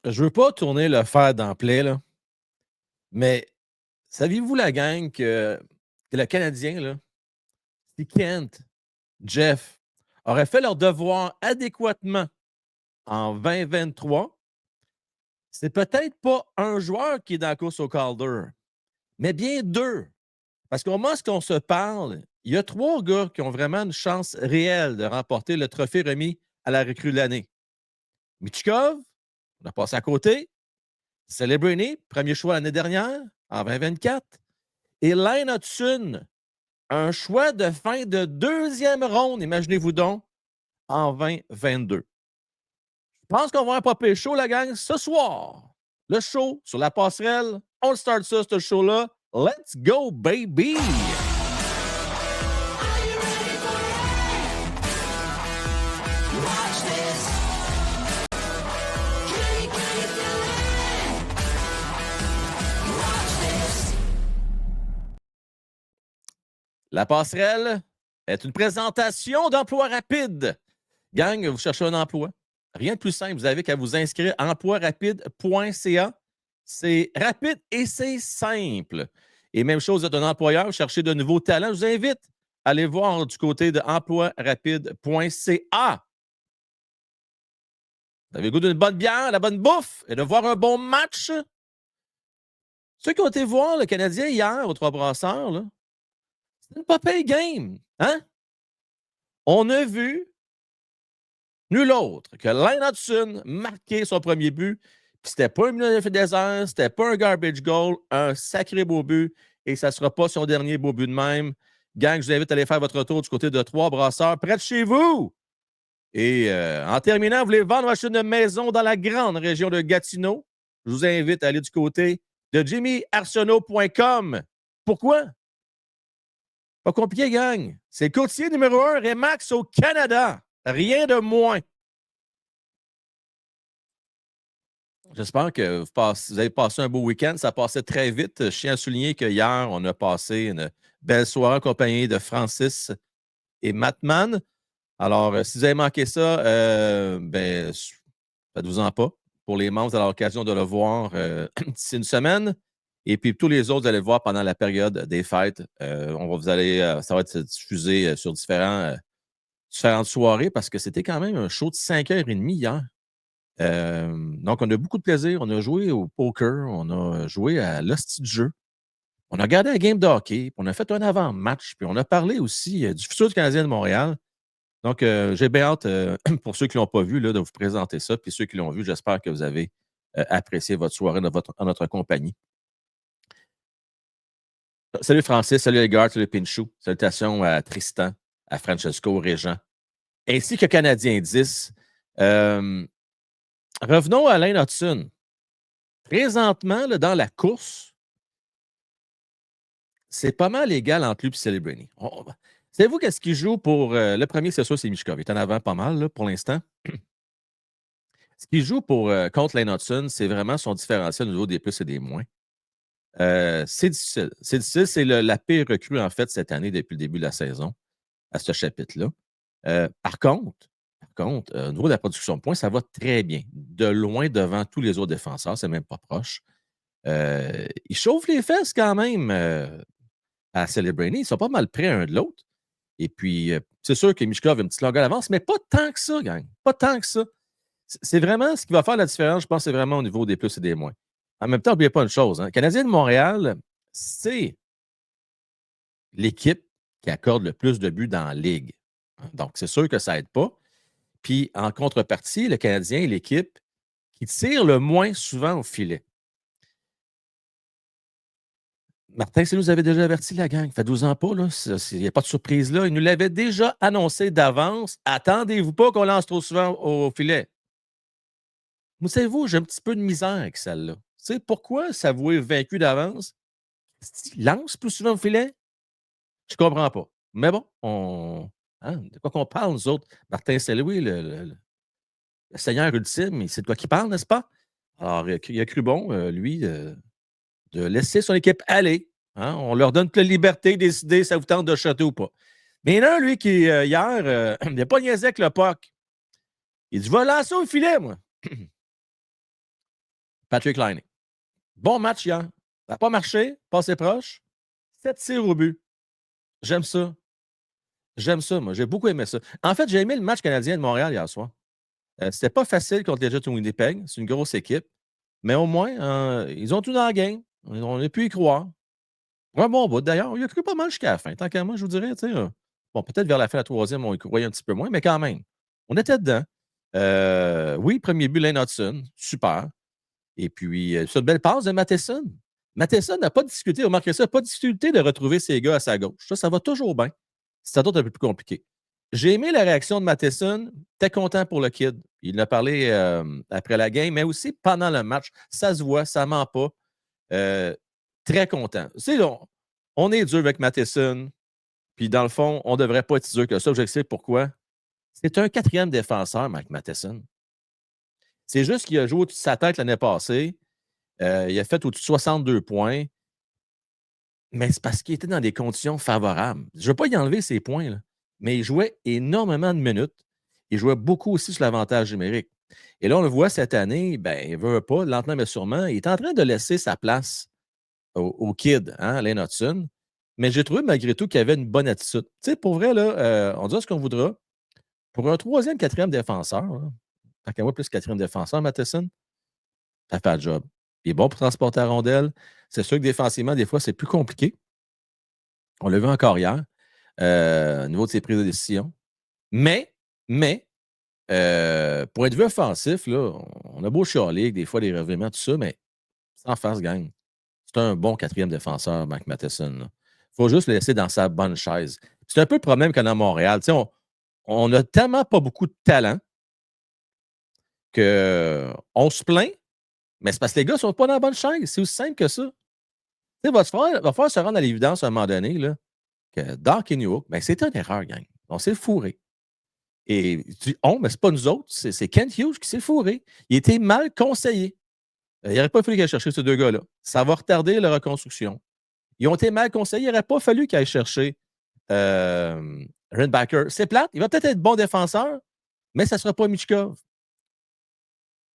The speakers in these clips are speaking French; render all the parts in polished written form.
Je veux pas tourner le fer dans la plaie, là, mais saviez-vous, la gang, que le Canadien, là, si Kent, Jeff auraient fait leur devoir adéquatement en 2023, c'est peut-être pas un joueur qui est dans la course au Calder, mais bien deux. Parce qu'au moment où on se parle, il y a trois gars qui ont vraiment une chance réelle de remporter le trophée remis à la recrue de l'année. Michkov, on a passé à côté. Celebrini, premier choix l'année dernière, en 2024. Et Lane Hudson, un choix de fin de deuxième ronde, imaginez-vous donc, en 2022. Je pense qu'on va avoir un popé chaud, la gang, ce soir. Le show sur la passerelle. On start ça, ce show-là. Let's go, baby! La passerelle est une présentation d'emploi rapide. Gang, vous cherchez un emploi? Rien de plus simple, vous avez qu'à vous inscrire à emploirapide.ca. C'est rapide et c'est simple. Et même chose, vous êtes un employeur, vous cherchez de nouveaux talents, je vous invite à aller voir du côté de emploirapide.ca. Vous avez le goût d'une bonne bière, la bonne bouffe et de voir un bon match? Ceux qui ont été voir le Canadien hier aux Trois Brasseurs, là, c'est une pas-paye game. Hein? On a vu nul autre que Lane Hudson marquer son premier but. Puis c'était pas un milieu d'effet désert, c'était pas un garbage goal, un sacré beau but. Et ça ne sera pas son dernier beau but de même. Gang, je vous invite à aller faire votre tour du côté de Trois Brasseurs, près de chez vous. Et en terminant, vous voulez vendre acheter une maison dans la grande région de Gatineau? Je vous invite à aller du côté de jimmyarsenault.com. Pourquoi? Pas compliqué, gang. C'est le courtier numéro 1 Remax au Canada. Rien de moins. J'espère que vous avez passé un beau week-end. Ça passait très vite. Je tiens à souligner qu'hier, on a passé une belle soirée en compagnie de Francis et Mattman. Alors, si vous avez manqué ça, ben, faites-vous-en pas. Pour les membres, vous avez l'occasion de le voir d'ici une semaine. Et puis, tous les autres, vous allez le voir pendant la période des fêtes. Ça va être diffusé sur différentes soirées parce que c'était quand même un show de 5h30 hier. Donc, on a beaucoup de plaisir. On a joué au poker, on a joué à l'hostie de jeu. On a regardé la game de hockey, puis on a fait un avant-match, puis on a parlé aussi du futur du Canadien de Montréal. Donc, j'ai bien hâte, pour ceux qui ne l'ont pas vu, là, de vous présenter ça. Puis ceux qui l'ont vu, j'espère que vous avez apprécié votre soirée en notre compagnie. Salut Francis, salut Edgar, salut Pinchou. Salutations à Tristan, à Francesco, Régent, ainsi que Canadien 10. Revenons à Lane Hudson. Présentement, là, dans la course, c'est pas mal égal entre lui et Celebrini. Savez-vous qu'est-ce qu'il joue pour le premier, c'est sûr, c'est Michkov. Il est en avant pas mal là, pour l'instant. Ce qu'il joue contre Lane Hudson, c'est vraiment son différentiel au niveau des plus et des moins. C'est difficile. C'est difficile. C'est la pire recrue, en fait, cette année depuis le début de la saison, à ce chapitre-là. Par contre, au niveau de la production de points, ça va très bien. De loin devant tous les autres défenseurs, c'est même pas proche. Il chauffe les fesses quand même à Celebrini. Ils sont pas mal près un de l'autre. Et puis, c'est sûr que Michkov a une petite longueur d'avance, mais pas tant que ça, gang. Pas tant que ça. C'est vraiment ce qui va faire la différence, je pense, c'est vraiment au niveau des plus et des moins. En même temps, n'oubliez pas une chose, hein, le Canadien de Montréal, c'est l'équipe qui accorde le plus de buts dans la ligue. Donc, c'est sûr que ça n'aide pas. Puis, en contrepartie, le Canadien est l'équipe qui tire le moins souvent au filet. Martin, c'est nous avait déjà averti la gang. Fait 12 ans pas, là. Il n'y a pas de surprise là. Il nous l'avait déjà annoncé d'avance. Attendez-vous pas qu'on lance trop souvent au filet. Vous savez-vous, j'ai un petit peu de misère avec celle-là. Tu sais, pourquoi s'avouer vaincu d'avance? Il lance plus souvent au filet? Je comprends pas. Mais bon, de quoi qu'on parle, nous autres? Martin Saint-Louis, le seigneur ultime, il sait de quoi qu'il parle, n'est-ce pas? Alors, il a cru bon, lui, de laisser son équipe aller. Hein? On leur donne toute la liberté de décider si ça vous tente de shotter ou pas. Mais là, lui, qui, hier, il n'a pas niaisé avec le puck. Il dit, je vais lancer au filet, moi. Patrick Laine. Bon match hier. Ça n'a pas marché, passé proche. 7 tirs au but. J'aime ça. J'aime ça, moi. J'ai beaucoup aimé ça. En fait, j'ai aimé le match canadien de Montréal hier soir. C'était pas facile contre les Jets de Winnipeg. C'est une grosse équipe. Mais au moins, ils ont tout dans la game. On a pu y croire. Un bon bout, d'ailleurs. Il a cru pas mal jusqu'à la fin. Tant qu'à moi, je vous dirais, tu sais. Bon, peut-être vers la fin de la troisième, on y croyait un petit peu moins, mais quand même. On était dedans. Oui, premier but, Lane Hudson. Super. Et puis, cette belle passe de Matheson. Matheson n'a pas discuté, remarquez ça, pas discuté de retrouver ses gars à sa gauche. Ça va toujours bien. C'est d'autres un peu plus compliqué. J'ai aimé la réaction de Matheson. T'es content pour le kid. Il en a parlé après la game, mais aussi pendant le match. Ça se voit, ça ment pas. Très content. Tu sais, on est dur avec Matheson. Puis dans le fond, on ne devrait pas être si dur que ça. J'explique pourquoi. C'est un quatrième défenseur, Mike Matheson. C'est juste qu'il a joué au-dessus de sa tête l'année passée. Il a fait au-dessus de 62 points. Mais c'est parce qu'il était dans des conditions favorables. Je ne veux pas y enlever ses points, là, mais il jouait énormément de minutes. Il jouait beaucoup aussi sur l'avantage numérique. Et là, on le voit cette année, ben, il ne veut pas, lentement mais sûrement, il est en train de laisser sa place au kid, hein, Lane Hudson. Mais j'ai trouvé malgré tout qu'il avait une bonne attitude. Tu sais, pour vrai, là, on dira ce qu'on voudra. Pour un troisième, quatrième défenseur, tant qu'à moi, plus quatrième défenseur, Matheson, ça fait le job. Il est bon pour transporter la rondelle. C'est sûr que défensivement, des fois, c'est plus compliqué. On l'a vu encore hier, au niveau de ses prises de décision. Mais, pour être vu offensif, là, on a beau chialer avec des fois des revirements, tout ça, mais sans face gang. C'est un bon quatrième défenseur, Mike Matheson. Il faut juste le laisser dans sa bonne chaise. C'est un peu le problème qu'on a à Montréal. Tu sais, on n'a tellement pas beaucoup de talent qu'on se plaint, mais c'est parce que les gars ne sont pas dans la bonne chaise. C'est aussi simple que ça. Tu sais, il va falloir se rendre à l'évidence à un moment donné là, que Doc et Newhook, ben, c'est une erreur, gang. On s'est fourré. Et tu dis, on, mais c'est pas nous autres, c'est Kent Hughes qui s'est fourré. Il était mal conseillé. Il n'aurait pas fallu qu'il aille chercher ces deux gars-là. Ça va retarder la reconstruction. Ils ont été mal conseillés. Il n'aurait pas fallu qu'il aille chercher Rindbacker. C'est plate. Il va peut-être être bon défenseur, mais ça ne sera pas Michkov.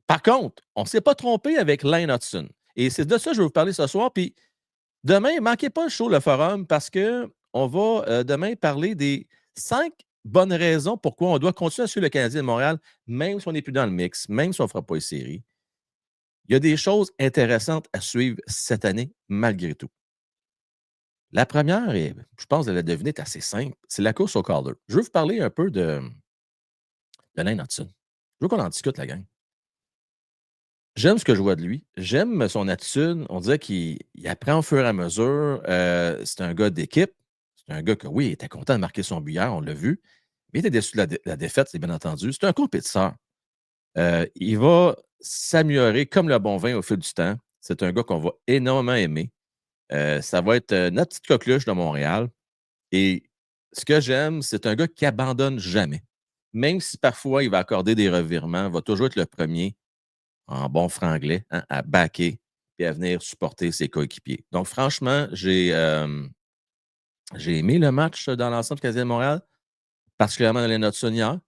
Par contre, on ne s'est pas trompé avec Lane Hudson. Et c'est de ça que je vais vous parler ce soir. Puis demain, ne manquez pas le show, le forum, parce qu'on va demain parler des 5 bonnes raisons pourquoi on doit continuer à suivre le Canadien de Montréal, même si on n'est plus dans le mix, même si on ne fera pas les séries. Il y a des choses intéressantes à suivre cette année, malgré tout. La première, et je pense de la deviner, est assez simple, c'est la course au Calder. Je veux vous parler un peu de Lane Hudson. Je veux qu'on en discute, la gang. J'aime ce que je vois de lui. J'aime son attitude. On dirait qu'il apprend au fur et à mesure. C'est un gars d'équipe. C'est un gars que, oui, il était content de marquer son but hier, on l'a vu. Mais il était déçu de la défaite, c'est bien entendu. C'est un compétiteur. Il va s'améliorer comme le bon vin au fil du temps. C'est un gars qu'on va énormément aimer. Ça va être notre petite coqueluche de Montréal. Et ce que j'aime, c'est un gars qui abandonne jamais. Même si parfois il va accorder des revirements, il va toujours être le premier, en bon franglais, hein, à backer et à venir supporter ses coéquipiers. Donc, franchement, j'ai aimé le match dans l'ensemble du Canadien de Montréal, particulièrement dans les notes hier.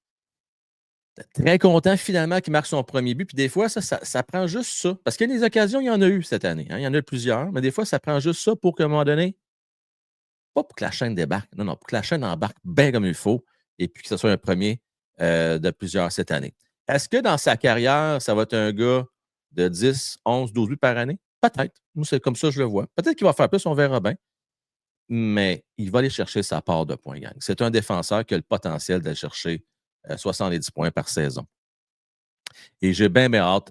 Très content finalement qu'il marque son premier but. Puis des fois, ça prend juste ça. Parce qu'il y a des occasions, il y en a eu cette année. Hein, il y en a eu plusieurs, mais des fois, ça prend juste ça pour qu'à un moment donné, pas pour que la chaîne débarque, non, pour que la chaîne embarque bien comme il faut et puis que ce soit un premier de plusieurs cette année. Est-ce que dans sa carrière, ça va être un gars de 10, 11, 12 buts par année? Peut-être. Moi, c'est comme ça que je le vois. Peut-être qu'il va faire plus, on verra bien. Mais il va aller chercher sa part de points, gang. C'est un défenseur qui a le potentiel d'aller chercher 70 points par saison. Et j'ai bien hâte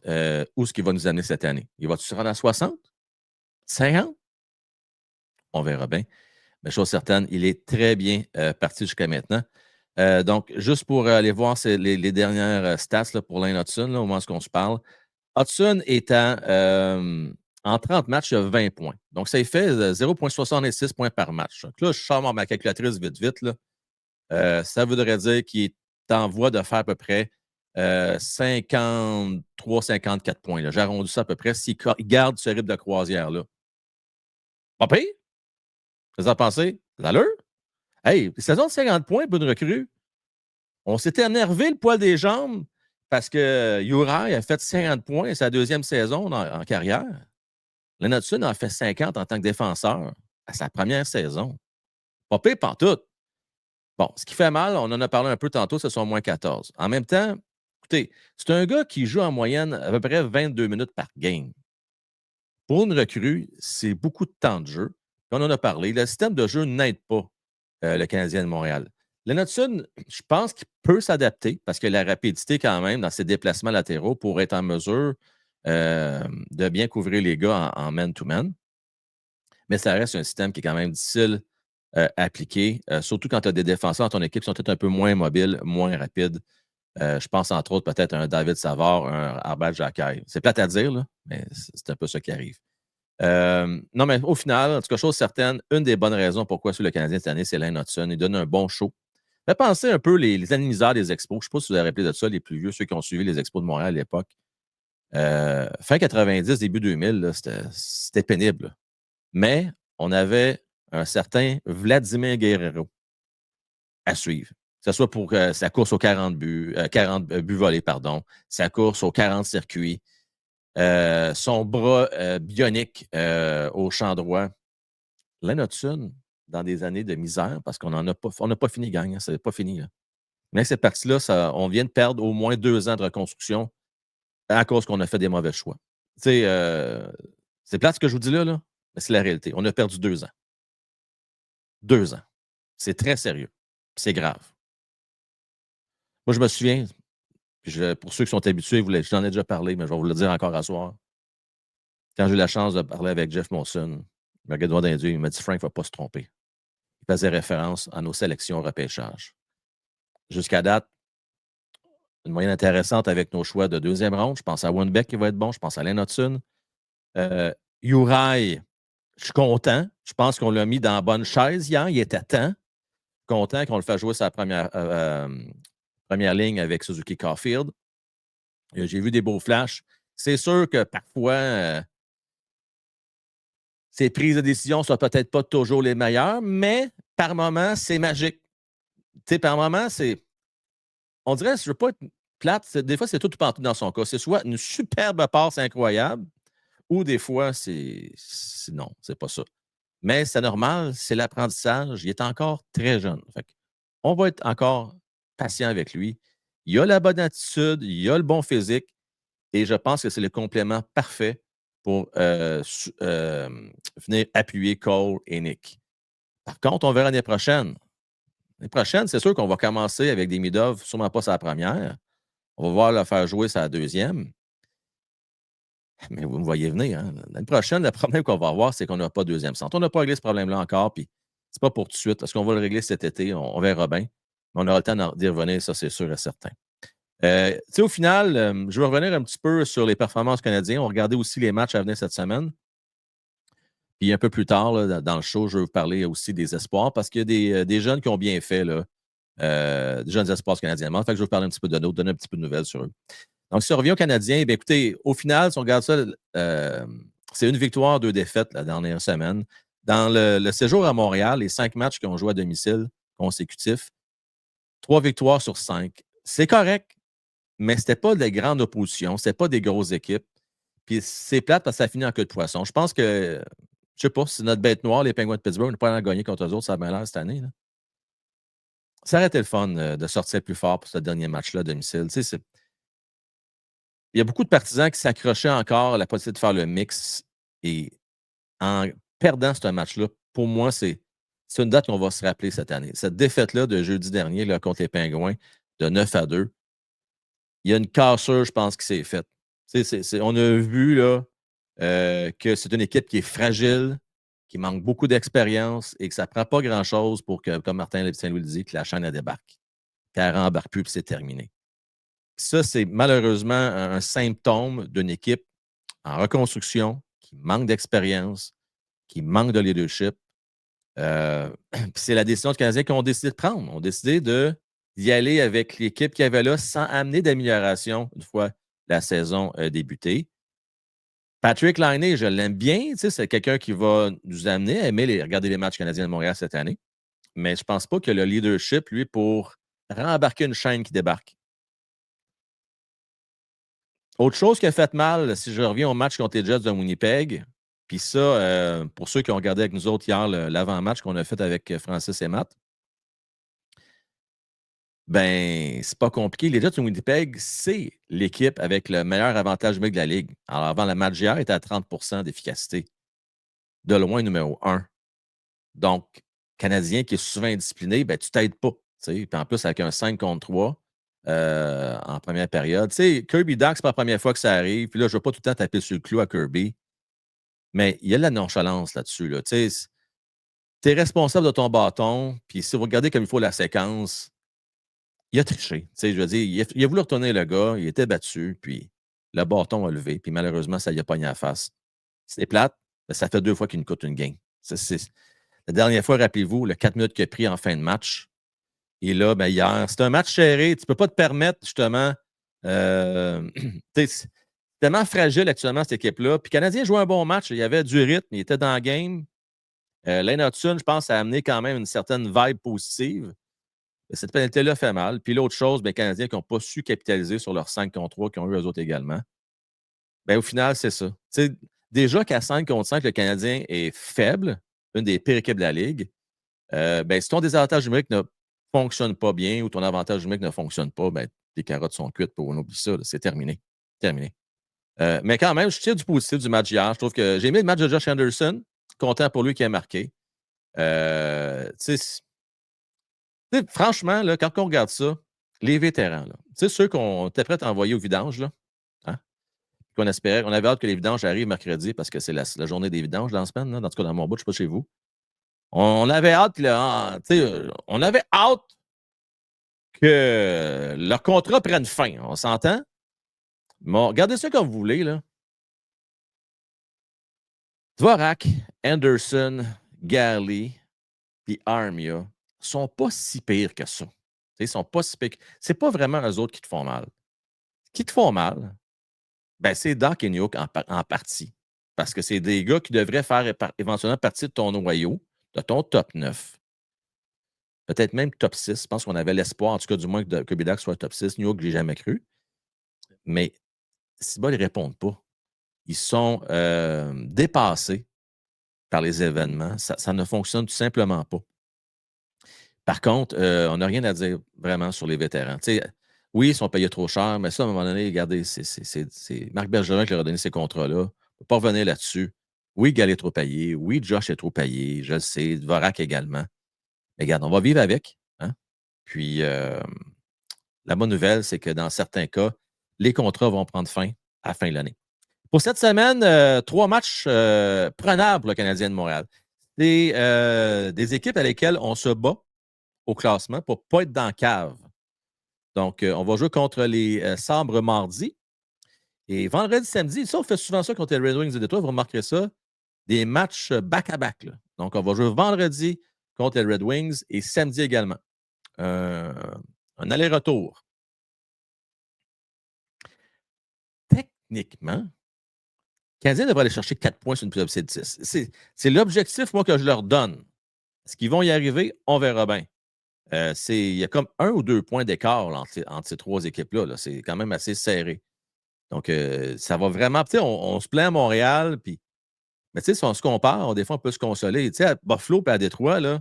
où est-ce qu'il va nous amener cette année. Il va-tu se rendre à 60? 50? On verra bien. Mais chose certaine, il est très bien parti jusqu'à maintenant. Donc, juste pour aller voir les dernières stats là, pour Lane Hudson, là, au moment où on se parle. Hudson est en 30 matchs, il a 20 points. Donc, ça fait 0,66 points par match. Donc là, je sors ma calculatrice vite. Là. Ça voudrait dire qu'il est en voie de faire à peu près 53-54 points. Là. J'ai arrondi ça à peu près s'il garde ce rythme de croisière-là. Pas pire? Vous en pensez? L'allure? Hey, saison de 50 points pour une recrue. On s'était énervé le poil des jambes, parce que Uri a fait 50 points sa deuxième saison en carrière. Leonard Hudson en a fait 50 en tant que défenseur à sa première saison. Pas pire pantoute. Bon, ce qui fait mal, on en a parlé un peu tantôt, ce sont moins 14. En même temps, écoutez, c'est un gars qui joue en moyenne à peu près 22 minutes par game. Pour une recrue, c'est beaucoup de temps de jeu. On en a parlé. Le système de jeu n'aide pas le Canadien de Montréal. Lennartson, je pense qu'il peut s'adapter parce que la rapidité, quand même, dans ses déplacements latéraux pour être en mesure de bien couvrir les gars en man-to-man. Mais ça reste un système qui est quand même difficile à appliquer, surtout quand tu as des défenseurs dans ton équipe qui sont peut-être un peu moins mobiles, moins rapides. Je pense entre autres peut-être à un David Savard, un Arbal Jacquet. C'est plate à dire, là, mais c'est un peu ça qui arrive. Non, mais au final, en tout cas, chose certaine, une des bonnes raisons pourquoi sur le Canadien cette année, c'est Lane Hudson. Il donne un bon show. Fait penser un peu les animateurs des expos. Je ne sais pas si vous avez rappelé de ça, les plus vieux, ceux qui ont suivi les expos de Montréal à l'époque. Fin 90, début 2000, là, c'était pénible. Là. Mais on avait un certain Vladimir Guerrero à suivre. Que ce soit pour sa course aux 40 buts, 40 buts volés, pardon, sa course aux 40 circuits, son bras bionique au champ droit. Lane Hudson, dans des années de misère, parce qu'on n'a pas fini, gang, hein, c'est pas fini. Là. Mais cette partie-là, on vient de perdre au moins 2 ans de reconstruction à cause qu'on a fait des mauvais choix. Tu sais, c'est plate ce que je vous dis là, mais c'est la réalité. On a perdu 2 ans. 2 ans. C'est très sérieux. C'est grave. Moi, je me souviens, pour ceux qui sont habitués, j'en ai déjà parlé, mais je vais vous le dire encore à soir. Quand j'ai eu la chance de parler avec Jeff Monson, il m'a regardé droit dans les yeux, il m'a dit Frank ne va pas se tromper. Il faisait référence à nos sélections repêchage. Jusqu'à date, une moyenne intéressante avec nos choix de deuxième ronde. Je pense à Winbeck qui va être bon. Je pense à Lane Hudson. Uri, je suis content. Je pense qu'on l'a mis dans la bonne chaise hier. Il était temps. Content qu'on le fasse jouer sa première ligne avec Suzuki Caulfield. J'ai vu des beaux flashs. C'est sûr que parfois, ses prises de décision ne sont peut-être pas toujours les meilleures, mais par moment, c'est magique. Tu sais, par moment, c'est. On dirait, je ne veux pas être plate, des fois, c'est tout ou partout dans son cas. C'est soit une superbe passe incroyable, ou des fois, non, c'est pas ça. Mais c'est normal, c'est l'apprentissage. Il est encore très jeune. Fait on va être encore patient avec lui. Il a la bonne attitude, il a le bon physique, et je pense que c'est le complément parfait pour venir appuyer Cole et Nick. Par contre, on verra l'année prochaine. L'année prochaine, c'est sûr qu'on va commencer avec des Midov, sûrement pas sa première. On va voir le faire jouer sa deuxième. Mais vous me voyez venir. Hein? L'année prochaine, le problème qu'on va avoir, c'est qu'on n'a pas de deuxième centre. On n'a pas réglé ce problème-là encore, puis c'est pas pour tout de suite. Est-ce qu'on va le régler cet été? On verra bien. Mais on aura le temps d'y revenir, ça, c'est sûr et certain. Au final, je vais revenir un petit peu sur les performances canadiennes. On va regarder aussi les matchs à venir cette semaine. Puis un peu plus tard, là, dans le show, je vais vous parler aussi des espoirs parce qu'il y a des jeunes qui ont bien fait, là, des jeunes espoirs canadiens. Fait que je vais vous parler un petit peu de d'autres, donner un petit peu de nouvelles sur eux. Donc, si on revient aux Canadiens, bien, écoutez, au final, si on regarde ça, c'est une victoire, 2 défaites la dernière semaine. Dans le séjour à Montréal, les 5 matchs qu'ils ont joué à domicile consécutifs, 3 victoires sur 5. C'est correct, mais c'était pas de grandes oppositions, c'était pas des grosses équipes. Puis c'est plate parce que ça finit en queue de poisson. Je pense que, je sais pas, si c'est notre bête noire, les Penguins de Pittsburgh, on n'a pas à gagner contre eux autres, ça a bien l'air cette année. Là. Ça aurait été le fun de sortir plus fort pour ce dernier match-là à domicile. Tu sais, il y a beaucoup de partisans qui s'accrochaient encore à la possibilité de faire le mix. Et en perdant ce match-là, pour moi, c'est une date qu'on va se rappeler cette année. Cette défaite-là de jeudi dernier là, contre les Pingouins de 9-2, il y a une cassure, je pense, qui s'est faite. On a vu là, que c'est une équipe qui est fragile, qui manque beaucoup d'expérience et que ça ne prend pas grand-chose pour que, comme Martin Saint-Louis le dit, que la chaîne elle débarque. Qu'elle rembarque plus et c'est terminé. Ça, c'est malheureusement un symptôme d'une équipe en reconstruction qui manque d'expérience, qui manque de leadership. C'est la décision des Canadiens qu'ils ont décidé de prendre. Ils ont décidé d'y aller avec l'équipe qu'il y avait là sans amener d'amélioration une fois la saison débutée. Patrick Laine, je l'aime bien. C'est quelqu'un qui va nous amener à aimer regarder les matchs canadiens de Montréal cette année. Mais je ne pense pas que le leadership, lui, pour rembarquer une chaîne qui débarque. Autre chose qui a fait mal, si je reviens au match contre les Jets de Winnipeg, puis ça, pour ceux qui ont regardé avec nous autres hier l'avant-match qu'on a fait avec Francis et Matt, ben, c'est pas compliqué. Les Jets de Winnipeg, c'est l'équipe avec le meilleur avantage numérique de la Ligue. Alors, avant le match d'hier, il était à 30 d'efficacité. De loin, numéro un. Donc, Canadien qui est souvent indiscipliné, ben, tu t'aides pas. Puis en plus, avec un 5 contre 3 en première période. Kirby Doc, c'est pas la première fois que ça arrive. Puis là, je ne veux pas tout le temps taper sur le clou à Kirby. Mais il y a de la nonchalance là-dessus. Là. Tu es responsable de ton bâton. Puis si vous regardez comme il faut la séquence, il a triché. Je veux dire, il a voulu retourner le gars, il était battu, puis le bâton a levé, puis malheureusement, ça lui a pogné à la face. C'est plate, mais ça fait 2 fois qu'il nous coûte une game. La dernière fois, rappelez-vous, le 4 minutes qu'il a pris en fin de match. Et là, ben, hier, c'est un match serré. Tu ne peux pas te permettre, justement. C'est tellement fragile actuellement, cette équipe-là. Puis, le Canadien jouait un bon match. Il y avait du rythme, il était dans le game. Lane Hudson, je pense, a amené quand même une certaine vibe positive. Cette pénalité-là fait mal. Puis l'autre chose, ben, les Canadiens qui n'ont pas su capitaliser sur leurs 5 contre 3 qu'ils ont eu eux autres également. Ben, au final, c'est ça. Déjà qu'à 5 contre 5, le Canadien est faible, une des pires équipes de la Ligue. Ben, si ton désavantage numérique ne fonctionne pas bien ou ton avantage numérique ne fonctionne pas, ben, tes carottes sont cuites pour on oublie ça. C'est terminé. Terminé. Mais quand même, je tire du positif du match hier. Je trouve que j'ai aimé le match de Josh Anderson. Content pour lui qui a marqué. Franchement, là, quand on regarde ça, les vétérans, là, ceux qu'on était prêts à envoyer au vidange, là, hein, qu'on espérait, on avait hâte que les vidanges arrivent mercredi parce que c'est la journée des vidanges dans la semaine, là, dans tout cas dans mon bout, je ne sais pas chez vous. On avait hâte, on avait hâte que leur contrat prenne fin. On s'entend? Bon, regardez ça comme vous voulez, là. Dvorak, Anderson, Garley, puis Armia sont pas si pires que ça. Ils sont pas si pires. C'est pas vraiment eux autres qui te font mal. Qui te font mal, ben, c'est Doc et Newhook en partie. Parce que c'est des gars qui devraient faire éventuellement partie de ton noyau, de ton top 9. Peut-être même top 6. Je pense qu'on avait l'espoir, en tout cas, du moins, que Kirby Doc soit top 6. Newhook, je n'ai jamais cru. Mais si ils ne répondent pas, ils sont dépassés par les événements. Ça ne fonctionne tout simplement pas. Par contre, on n'a rien à dire vraiment sur les vétérans. Oui, ils sont payés trop cher, mais ça, à un moment donné, regardez, c'est Marc Bergevin qui leur a donné ces contrats-là. On ne peut pas revenir là-dessus. Oui, Gall est trop payé. Oui, Josh est trop payé. Je le sais. Dvorak également. Mais regarde, on va vivre avec. Hein? Puis, la bonne nouvelle, c'est que dans certains cas, les contrats vont prendre fin à la fin de l'année. Pour cette semaine, 3 matchs prenables pour le Canadien de Montréal. C'est des équipes à lesquelles on se bat au classement pour ne pas être dans la cave. Donc, on va jouer contre les Sabres mardi. Et vendredi, samedi, ça, on fait souvent ça contre les Red Wings de Détroit. Vous remarquerez ça. Des matchs back-à-back. Donc, on va jouer vendredi contre les Red Wings et samedi également. Un aller-retour. Techniquement, le Canadien devrait aller chercher 4 points sur une plus de 10. C'est l'objectif, moi, que je leur donne. Est-ce qu'ils vont y arriver? On verra bien. Il y a comme 1 ou 2 points d'écart entre ces 3 équipes-là. Là. C'est quand même assez serré. Donc, ça va vraiment. On se plaint à Montréal, puis. Mais tu sais, si on se compare, des fois, on peut se consoler. Tu sais, à Buffalo et à Détroit, là,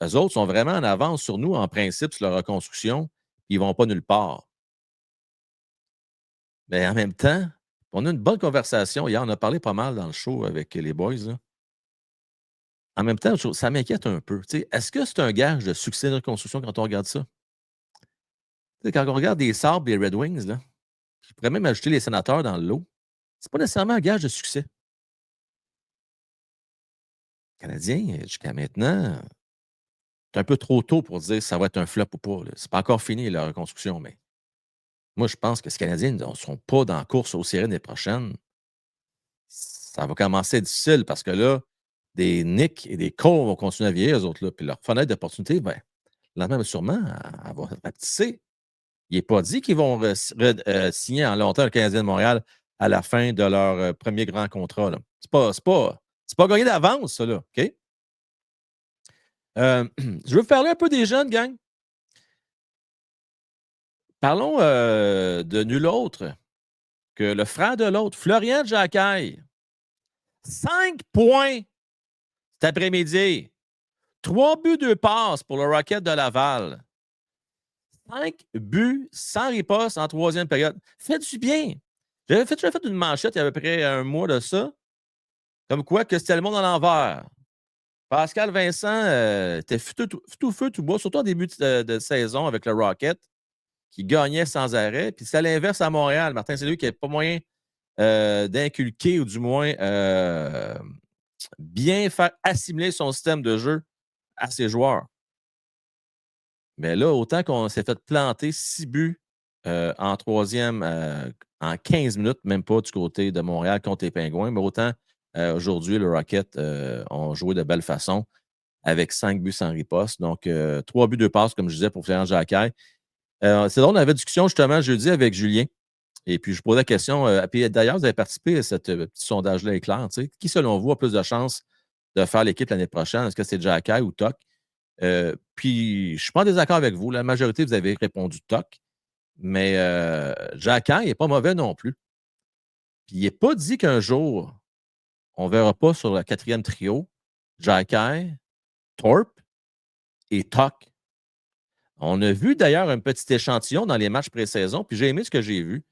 eux autres sont vraiment en avance sur nous, en principe, sur leur reconstruction. Ils ne vont pas nulle part. Mais en même temps, on a une bonne conversation. Hier, on a parlé pas mal dans le show avec les boys. Là. En même temps, ça m'inquiète un peu. Tu sais, est-ce que c'est un gage de succès de reconstruction quand on regarde ça? Tu sais, quand on regarde les Sabres et les Red Wings, là, je pourrais même ajouter les Sénateurs dans le lot. C'est pas nécessairement un gage de succès. Canadien, jusqu'à maintenant, c'est un peu trop tôt pour dire si ça va être un flop ou pas. C'est pas encore fini, la reconstruction, mais moi, je pense que ces Canadiens ne seront pas dans la course aux séries l'année prochaine. Ça va commencer à être difficile parce que là, des Nick et des Cole vont continuer à vieillir, eux autres, là, puis leur fenêtre d'opportunité, ben, lentement, mais sûrement, elle va rapetisser. Il n'est pas dit qu'ils vont signer en longtemps le Canadien de Montréal à la fin de leur premier grand contrat. Là. C'est pas gagné d'avance, ça, là. OK? Je veux vous parler un peu des jeunes, gang. Parlons de nul autre que le frère de l'autre, Florian Jacquet, 5 points cet après-midi. 3 buts, 2 passes pour le Rocket de Laval. 5 buts sans riposte en troisième période. Fait du bien. J'avais fait une manchette il y a à peu près un mois de ça, comme quoi que c'était le monde à l'envers. Pascal Vincent était tout feu, tout bois, surtout en début de saison avec le Rocket, qui gagnait sans arrêt. Puis c'est à l'inverse à Montréal. Martin Saint-Louis qui n'avait pas moyen d'inculquer ou du moins bien faire assimiler son système de jeu à ses joueurs. Mais là, autant qu'on s'est fait planter 6 buts en troisième en 15 minutes, même pas du côté de Montréal contre les Pingouins, mais autant aujourd'hui, le Rocket ont joué de belle façon avec 5 buts sans riposte. Donc, 3 buts, 2 passes, comme je disais, pour Florian Jacquet. C'est drôle, on avait discussion justement jeudi avec Julien. Et puis, je posais la question. Puis d'ailleurs, vous avez participé à ce petit sondage-là éclair. Qui, selon vous, a plus de chances de faire l'équipe l'année prochaine? Est-ce que c'est Jacquet ou Tuch? Puis, je ne suis pas en désaccord avec vous. La majorité, vous avez répondu Tuch. Mais Jacquet, il n'est pas mauvais non plus. Puis, il n'est pas dit qu'un jour, on ne verra pas sur le quatrième trio Jacquet, Thorpe et Tuch. On a vu d'ailleurs un petit échantillon dans les matchs pré-saison, puis j'ai aimé ce que j'ai vu.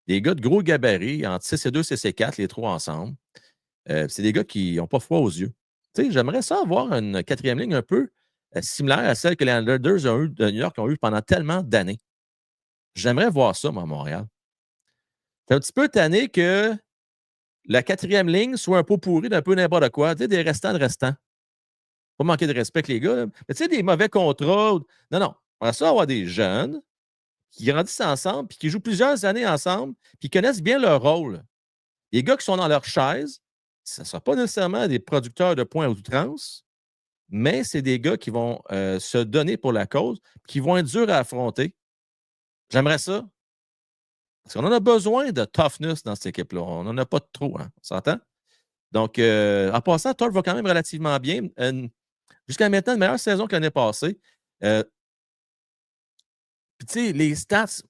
Des gars de gros gabarits, entre 6 et 2, 6 et 4, les trois ensemble. C'est des gars qui n'ont pas froid aux yeux. J'aimerais ça avoir une quatrième ligne un peu similaire à celle que les Islanders de New York ont eu pendant tellement d'années. J'aimerais voir ça, moi, à Montréal. C'est un petit peu tanné que la quatrième ligne soit un pot pourri d'un peu n'importe quoi. Des restants de restants. Pas manquer de respect avec les gars. Là. Mais des mauvais contrats. Non, non. On va ça avoir des jeunes qui grandissent ensemble, puis qui jouent plusieurs années ensemble, puis qui connaissent bien leur rôle. Les gars qui sont dans leur chaise, ce ne sera pas nécessairement des producteurs de points à outrance, mais c'est des gars qui vont se donner pour la cause, qui vont être durs à affronter. J'aimerais ça. Parce qu'on en a besoin de toughness dans cette équipe-là. On n'en a pas trop, hein, on s'entend? Donc, en passant, Thorpe va quand même relativement bien. Jusqu'à maintenant, une meilleure saison que l'année passée. Puis, tu sais, les stats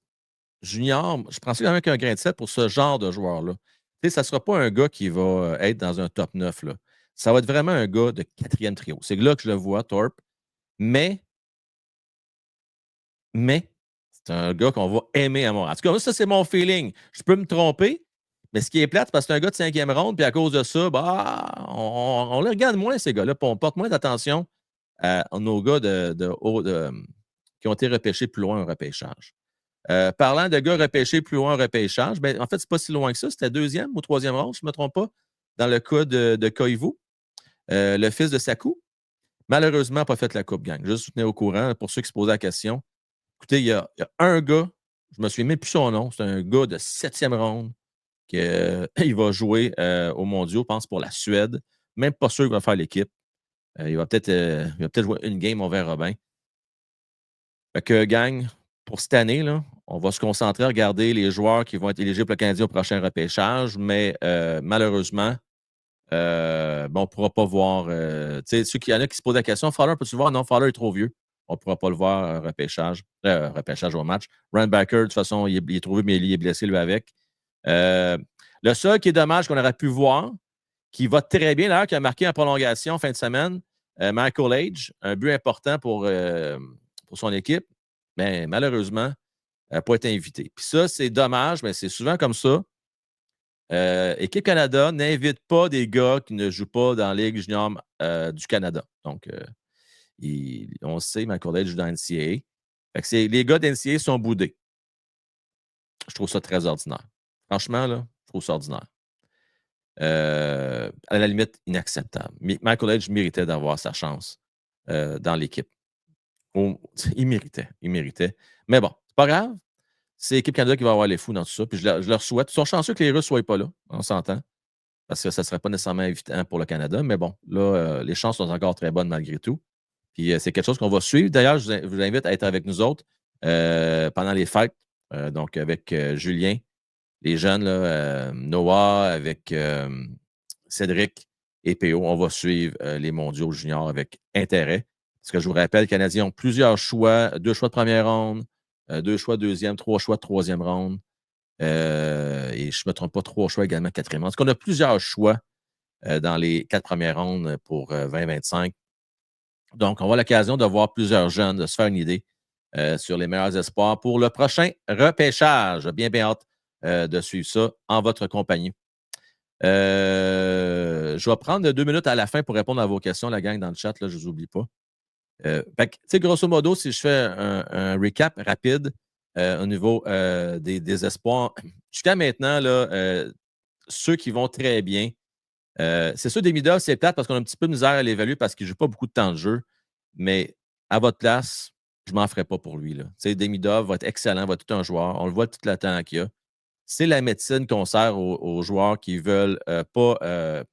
junior, je prends ça quand même avec un grain de sel pour ce genre de joueur-là. Tu sais, ça ne sera pas un gars qui va être dans un top 9. Là. Ça va être vraiment un gars de quatrième trio. C'est là que je le vois, Thorpe. Mais, c'est un gars qu'on va aimer à Montréal. En tout cas, ça, c'est mon feeling. Je peux me tromper, mais ce qui est plate, c'est parce que c'est un gars de cinquième ronde, puis à cause de ça, on les regarde moins, ces gars-là, puis on porte moins d'attention à nos gars qui ont été repêchés plus loin en repêchage. Parlant de gars repêchés plus loin en repêchage, ben, en fait, c'est pas si loin que ça. C'était deuxième ou troisième ronde, si je ne me trompe pas, dans le cas de Koivu, le fils de Sakou. Malheureusement, pas fait la coupe, gang. Juste vous tenir au courant pour ceux qui se posaient la question. Écoutez, il y a un gars, je me souviens même plus son nom, c'est un gars de septième ronde qui il va jouer au Mondiaux, je pense, pour la Suède. Même pas sûr qu'il va faire l'équipe. Il va peut-être jouer une game, on verra bien. Fait que, gang, pour cette année, là, on va se concentrer à regarder les joueurs qui vont être éligibles pour le Canadien au prochain repêchage, mais malheureusement, on ne pourra pas voir. Il y en a qui se posent la question, Fowler, peux-tu le voir? Non, Fowler est trop vieux. On ne pourra pas le voir repêchage au match. Ryan Backer, de toute façon, il est trop vieux, mais il est blessé, lui, avec. Le seul qui est dommage qu'on aurait pu voir, qui va très bien, d'ailleurs, qui a marqué en prolongation fin de semaine, Michael Age, un but important pour son équipe, mais malheureusement, n'a pas été invité. Puis ça, c'est dommage, mais c'est souvent comme ça. Équipe Canada n'invite pas des gars qui ne jouent pas dans la Ligue junior du Canada. Donc, on sait, Michael Age joue dans NCAA. Fait que les gars d'NCAA sont boudés. Je trouve ça très ordinaire. Franchement, là, je trouve ça ordinaire. À la limite, inacceptable. Michael Age méritait d'avoir sa chance dans l'équipe. Il méritait. Mais bon, c'est pas grave. C'est l'équipe Canada qui va avoir les fous dans tout ça. Puis je leur souhaite. Ils sont chanceux que les Russes ne soient pas là. On s'entend. Parce que ça ne serait pas nécessairement évident pour le Canada. Mais bon, là, les chances sont encore très bonnes malgré tout. Puis c'est quelque chose qu'on va suivre. D'ailleurs, je vous invite à être avec nous autres pendant les fêtes. Donc, avec Julien, les jeunes, là, Noah, avec Cédric et PO. On va suivre les mondiaux juniors avec intérêt. Parce que je vous rappelle, les Canadiens ont plusieurs choix, 2 choix de première ronde, 2 choix de deuxième, 3 choix de troisième ronde. Et je ne me trompe pas, 3 choix également, 4e ronde. Parce qu'on a plusieurs choix dans les 4 premières rondes pour 2025. Donc, on va avoir l'occasion de voir plusieurs jeunes, de se faire une idée sur les meilleurs espoirs pour le prochain repêchage. Bien, bien hâte de suivre ça en votre compagnie. Je vais prendre 2 minutes à la fin pour répondre à vos questions, la gang, dans le chat. Là, je ne vous oublie pas. Grosso modo, si je fais un recap rapide au niveau des espoirs, jusqu'à maintenant, là, ceux qui vont très bien, c'est sûr, Demidov, c'est plate parce qu'on a un petit peu de misère à l'évaluer parce qu'il ne joue pas beaucoup de temps de jeu. Mais à votre place, je ne m'en ferai pas pour lui. Demidov va être excellent, va être tout un joueur. On le voit tout le temps qu'il y a. C'est la médecine qu'on sert aux joueurs qui ne veulent pas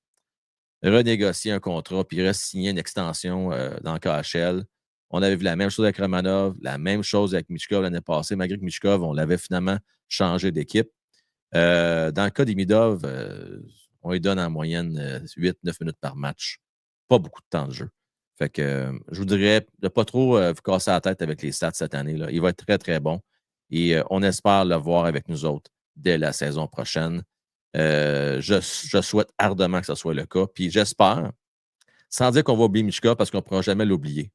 renégocier un contrat puis signer une extension dans KHL. On avait vu la même chose avec Romanov, la même chose avec Michkov l'année passée, malgré que Michkov, on l'avait finalement changé d'équipe. Dans le cas d'Imidov, on lui donne en moyenne 8-9 minutes par match. Pas beaucoup de temps de jeu. Fait que je vous dirais de ne pas trop vous casser la tête avec les stats cette année. Là. Il va être très, très bon. Et on espère le voir avec nous autres dès la saison prochaine. Je souhaite ardemment que ce soit le cas. Puis j'espère, sans dire qu'on va oublier Michka parce qu'on ne pourra jamais l'oublier.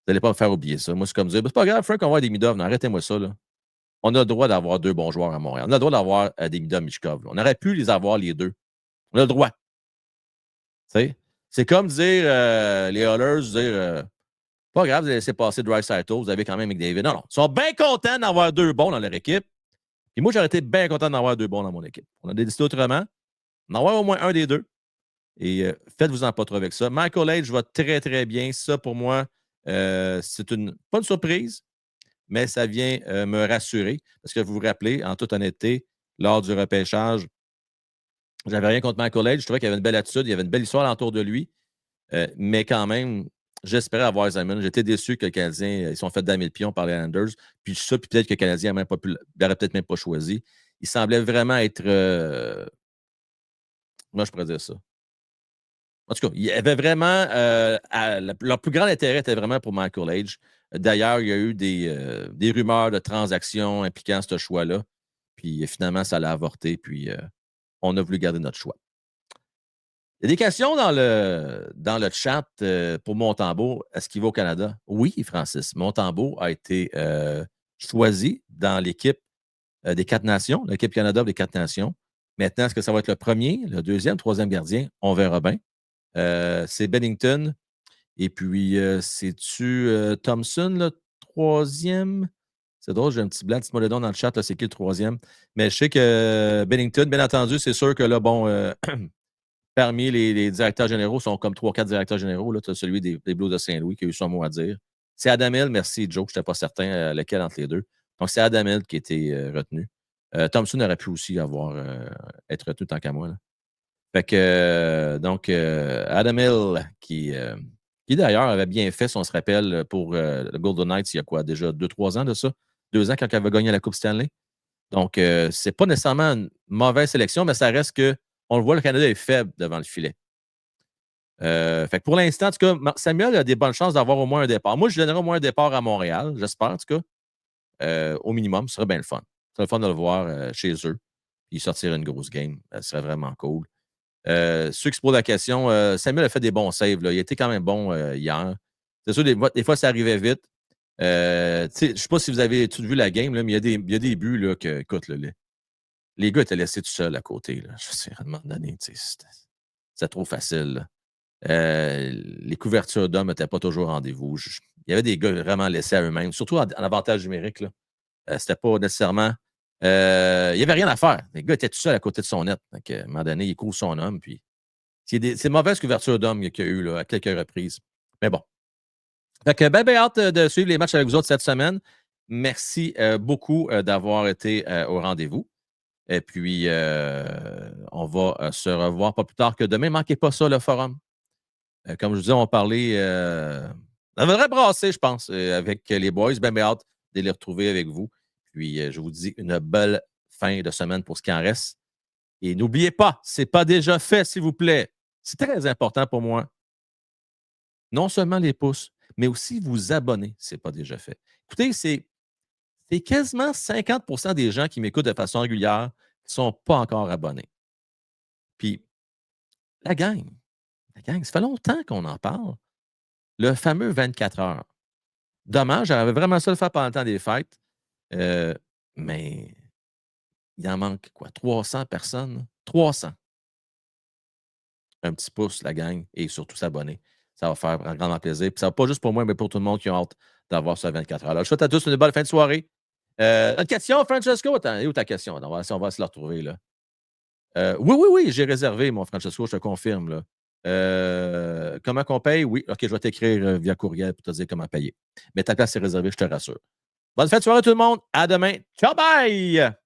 Vous n'allez pas me faire oublier ça. Moi, c'est comme dire, c'est pas grave, Frank, on va avoir des Midov. Non, arrêtez-moi ça. Là. On a le droit d'avoir 2 bons joueurs à Montréal. On a le droit d'avoir des Midov Michkov. On aurait pu les avoir les deux. On a le droit. T'sais? C'est comme dire les Oilers, dire pas grave, vous avez laissé passer Draisaitl, vous avez quand même McDavid. Non, non. Ils sont bien contents d'avoir 2 bons dans leur équipe. Et moi, j'aurais été bien content d'avoir 2 bons dans mon équipe. On a décidé autrement. On en avoir au moins un des deux. Et faites-vous-en pas trop avec ça. Michael Age va très, très bien. Ça, pour moi, c'est pas une surprise, mais ça vient me rassurer. Parce que vous vous rappelez, en toute honnêteté, lors du repêchage, j'avais rien contre Michael Age. Je trouvais qu'il avait une belle attitude, il y avait une belle histoire autour de lui. Mais quand même, j'espérais avoir Simon. J'étais déçu que les Canadiens ils sont fait damer le pion par les Islanders. Puis ça, puis peut-être que le Canadien n'aurait peut-être même pas choisi. Il semblait vraiment être. Moi, je pourrais dire ça. En tout cas, il y avait vraiment. Leur plus grand intérêt était vraiment pour Michael Age. D'ailleurs, il y a eu des rumeurs de transactions impliquant ce choix-là. Puis finalement, ça l'a avorté. Puis on a voulu garder notre choix. Il y a des questions dans le chat pour Montembeault. Est-ce qu'il va au Canada? Oui, Francis. Montembeault a été choisi dans l'équipe des 4 nations, l'équipe Canada des 4 nations. Maintenant, est-ce que ça va être le premier, le deuxième, troisième gardien? On verra bien. C'est Bennington. Et puis, c'est-tu Thompson, le troisième? C'est drôle, j'ai un petit blanc. Dites-moi le nom dans le chat, c'est qui le troisième? Mais je sais que Bennington, bien entendu, c'est sûr que là, bon, parmi les directeurs généraux, sont comme 3-4 directeurs généraux. Tu as celui des Blues de Saint-Louis qui a eu son mot à dire. C'est Adam Hill, merci Joe, je n'étais pas certain lequel entre les deux. Donc, c'est Adam Hill qui a été retenu. Thompson aurait pu aussi être retenu tant qu'à moi. Là. Fait que, donc, Adam Hill, qui d'ailleurs avait bien fait, si on se rappelle, pour le Golden Knights, il y a quoi, déjà 2-3 ans de ça? 2 ans quand il avait gagné la Coupe Stanley. Donc, c'est pas nécessairement une mauvaise sélection, mais ça reste que, on le voit, le Canada est faible devant le filet. Fait que pour l'instant, en tout cas, Samuel a des bonnes chances d'avoir au moins un départ. Moi, je donnerais au moins un départ à Montréal, j'espère, en tout cas. Au minimum, ce serait bien le fun. Ce serait le fun de le voir chez eux. Puis sortir une grosse game. Ce serait vraiment cool. Ceux qui se posent la question, Samuel a fait des bons saves. Là. Il était quand même bon hier. C'est sûr, des fois, ça arrivait vite. Je ne sais pas si vous avez tout vu la game, là, mais il y a des buts là, que, écoute, là, les gars étaient laissés tout seuls à côté. Là. Je sais, à un moment donné, c'était trop facile. Là. Les couvertures d'hommes n'étaient pas toujours au rendez-vous. Il y avait des gars vraiment laissés à eux-mêmes, surtout en avantage numérique. Là. C'était pas nécessairement. Il n'y avait rien à faire. Les gars étaient tout seuls à côté de son net. Donc, à un moment donné, il couvre son homme. Puis c'est mauvaise couverture d'hommes qu'il y a eu là, à quelques reprises. Mais bon. Fait que ben hâte de suivre les matchs avec vous autres cette semaine. Merci beaucoup d'avoir été au rendez-vous. Et puis, on va se revoir pas plus tard que demain. Manquez pas ça, le forum. Comme je vous disais, on va parler. On devrait brasser, je pense, avec les boys. Ben hâte de les retrouver avec vous. Puis, je vous dis une belle fin de semaine pour ce qui en reste. Et n'oubliez pas, ce n'est pas déjà fait, s'il vous plaît. C'est très important pour moi. Non seulement les pouces, mais aussi vous abonner, ce n'est pas déjà fait. Écoutez, c'est c'est quasiment 50% des gens qui m'écoutent de façon régulière qui ne sont pas encore abonnés. Puis, la gang, ça fait longtemps qu'on en parle. Le fameux 24 heures. Dommage, j'avais vraiment ça le faire pendant le temps des fêtes, mais il en manque quoi? 300 personnes? 300. Un petit pouce, la gang, et surtout s'abonner. Ça va faire un grandement plaisir. Puis ça va pas juste pour moi, mais pour tout le monde qui a hâte d'avoir ça 24 heures. Alors, je souhaite à tous une bonne fin de soirée. Une question, Francesco? Attends, est où ta question? On va se la retrouver, là. Oui, oui, oui, j'ai réservé, mon Francesco, je te confirme, là. Comment qu'on paye? Oui, OK, je vais t'écrire via courriel pour te dire comment payer. Mais ta place est réservée, je te rassure. Bonne fin de soirée, tout le monde. À demain. Ciao, bye!